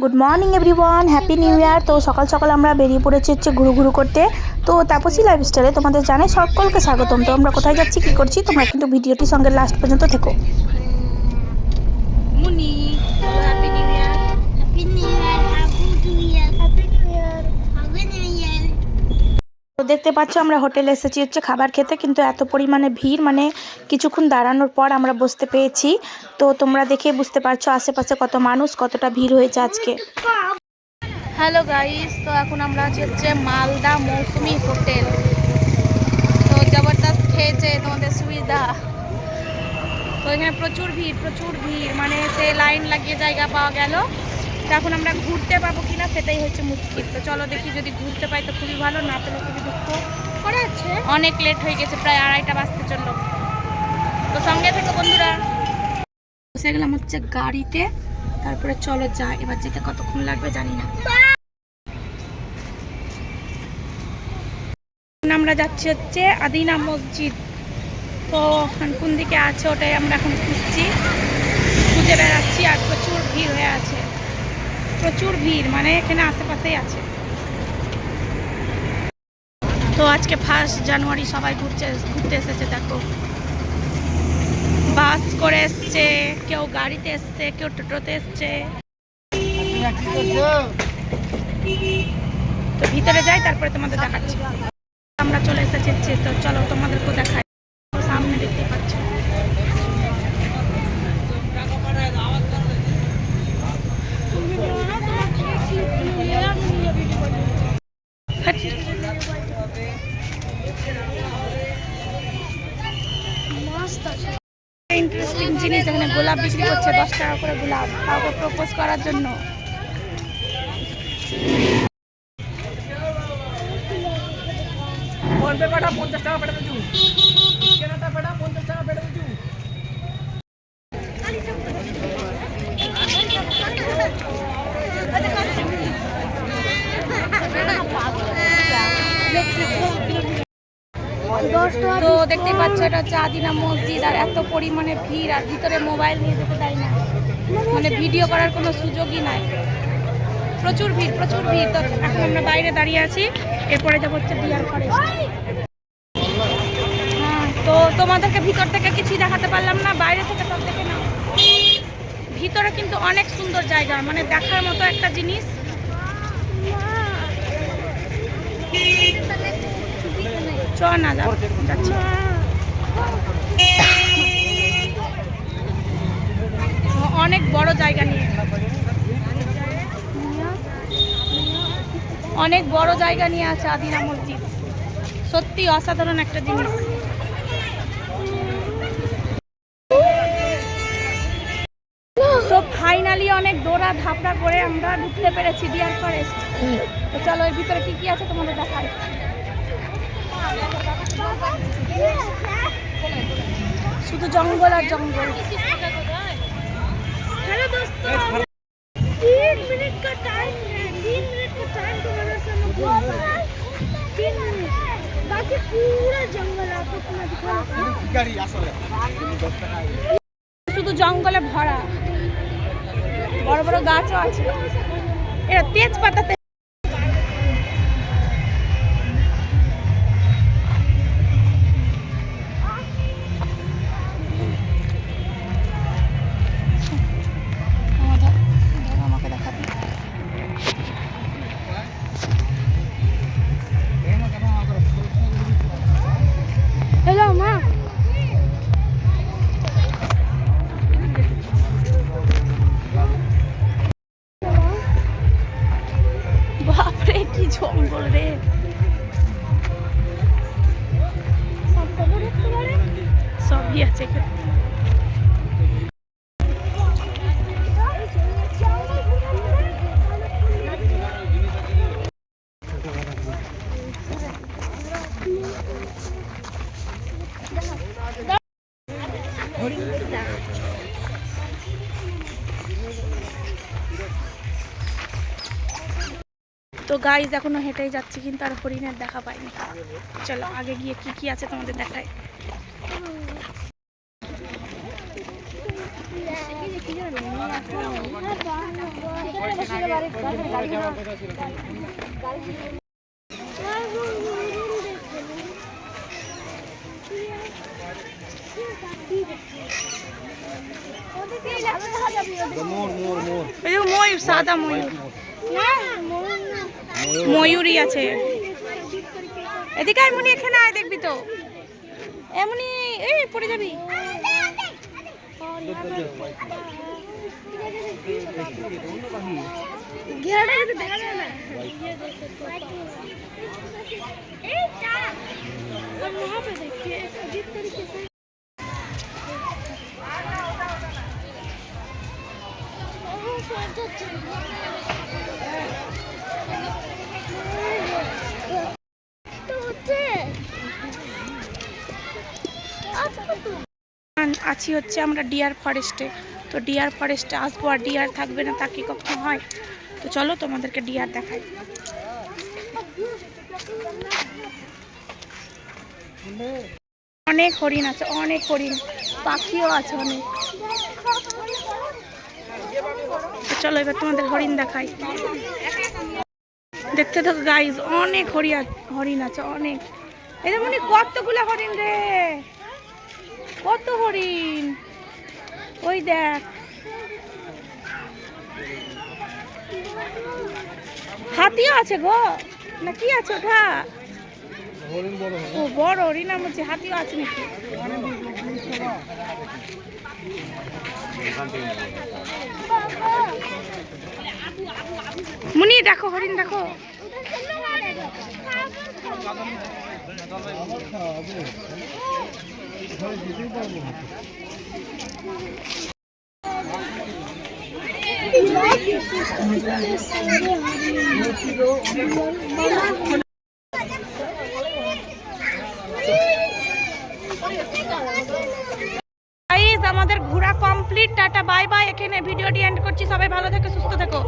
Good morning everyone, happy new year. তো সকাল সকাল আমরা বেরিয়ে পড়েছি হচ্ছে ঘুরু ঘুরু করতে। তো তাপসী লাইফস্টাইলে তোমাদের জানাই সকলকে স্বাগতম। তো আমরা কোথায় যাচ্ছি, কি করছি, তোমরা কিন্তু ভিডিওটি সঙ্গে লাস্ট পর্যন্ত থেকো। মুনি বলো happy new year. Happy new year, happy new year, happy new year, happy new year. তো দেখতে পাচ্ছ আমরা হোটেলে এসেছি হচ্ছে খাবার খেতে, কিন্তু এত পরিমাণে ভিড়, মানে কিছুক্ষণ দাঁড়ানোর পর আমরা বসতে পেয়েছি। তো তোমরা দেখে বুঝতে পারছো আশেপাশে কত মানুষ, কতটা ভিড় হয়েছে আজকে। হ্যালো গাইস, তো এখন আমরা আছি হচ্ছে মালদা মৌসুমি হোটেল। তো জবরদস্ত খেয়েছে তোমাদের সুবিধা। তো এখানে প্রচুর ভিড়, মানে সে লাইন লাগিয়ে জায়গা পাওয়া গেল। তো এখন আমরা ঘুরতে পাবো কিনা সেটাই হচ্ছে মুশকিল। তো চলো দেখি, যদি ঘুরতে পাই তো খুবই ভালো, না পেলে খুবই দুঃখ। অনেক লেট হয়ে গেছে, প্রায় 2:30 বাজতে চললো। তো সঙ্গে থেকে বন্ধুরা বসে গেলাম হচ্ছে গাড়িতে। তারপরে চলো যাই, এবার যেতে কতক্ষণ লাগবে জানি না। আমরা যাচ্ছি হচ্ছে আদিনা মসজিদ। তো কোন দিকে আছে ওটাই আমরা এখন খুঁজে বেড়াচ্ছি। আর প্রচুর ভিড় হয়ে আছে, প্রচুর ভিড়, মানে এখানে আশেপাশেই আছে। তো আজকে 1 জানুয়ারি সবাই ঘুরতে এসেছে। দেখো, বাস করে এসছে, কেউ গাড়িতে এসছে, কেউ টোটোতে এসছে। তো ভিতরে যাই, তারপরে তোমাদের দেখাচ্ছি। আমরা চলে এসেছি, তো চলো তোমাদেরকেও দেখাই। সামনে দেখতে পাচ্ছ ইন্টারেস্টিং জিনিস। এখানে গোলাপ বিক্রি করছে, 10 টাকা করে গোলাপ, কাউকে প্রপোজ করার জন্য। তো দেখতেই পাচ্ছ, এটা হচ্ছে আদিনা মসজিদ। আর এত পরিমাণে ভিড়, আর ভিতরে মোবাইল নিয়ে যেতে দেয় না, মানে ভিডিও করার কোনো সুযোগই নাই। প্রচুর ভিড়। তো এখন আমরা বাইরে দাঁড়িয়ে আছি, এরপরে যাবো হচ্ছে ডিয়ার ফরেস্ট। হ্যাঁ, তো তোমাদেরকে ভিতর থেকে কিছুই দেখাতে পারলাম না, বাইরে থেকে সব দেখে নাও। ভিতরে কিন্তু অনেক সুন্দর জায়গা, মানে দেখার মতো একটা জিনিস। চ না যাচ্ছি। অনেক বড় জায়গা নিয়ে আছে আদিনা মসজিদ। সত্যি অসাধারণ একটা জিনিস। তো ফাইনালি অনেক দৌড়া ধাপড়া করে আমরা ঢুকতে পেরেছি ডিয়ার ফরেস্ট। তো চলো এর ভিতরে কি আছে তোমাদের দেখাই। শুধু জঙ্গল আর জঙ্গল। हेलो दोस्तों, 3 मिनट का टाइम है, 3 मिनट का टाइम तुम्हारे सामने बोल रहा है। 3 मिनट बाकी पूरा जंगल आपको पूरा दिखाऊंगा। गाड़ी আসলে শুধু জঙ্গলে ভরা, বড় বড় গাছও আছে। এটা তেজপাতাতে আমাকে দেখাবি। হ্যালো মা, বাপরে কি জঙ্গল রে। সবই আছে এখানে। তো গাইজ এখনো হেঁটেই যাচ্ছি, কিন্তু আর হরিণের দেখা পাইনি। চলো আগে গিয়ে কি কি আছে তোমাদের দেখাই। এই যে ময়ূর, সাদা ময়ূর, ময়ূরই আছে। এদিকে এমনি এখানে আয়, দেখবি তো এমনি, এই পড়ে যাবি। আছি হচ্ছে আমরা ডিয়ার ফরেস্টে। তো ডিয়ার ফরেস্টে আসবো আর ডিয়ার থাকবে না তা কি কখনো হয়? তো চলো তোমাদেরকে ডিয়ার দেখাই। অনেক হরিণ আছে, অনেক হরিণ, পাখিও আছে অনেক। তো চলো এবার তোমাদের হরিণ দেখাই। দেখতে থাকো গাইজ, অনেক হরিণ আছে অনেক। এই মানে কতগুলো হরিণ রে, কত হরিণ, ওই দেখ। হাতিও আছে গো, না কি আছে ওটা? ও বড় হরিণ, আমার বলছি হাতিও আছে নাকি। মুনি দেখো হরিণ দেখো। আমাদের ঘোরা কমপ্লিট, টাটা বাই বাই। এখানে ভিডিওটি এন্ড করছি, সবাই ভালো থেকো, সুস্থ থেকো।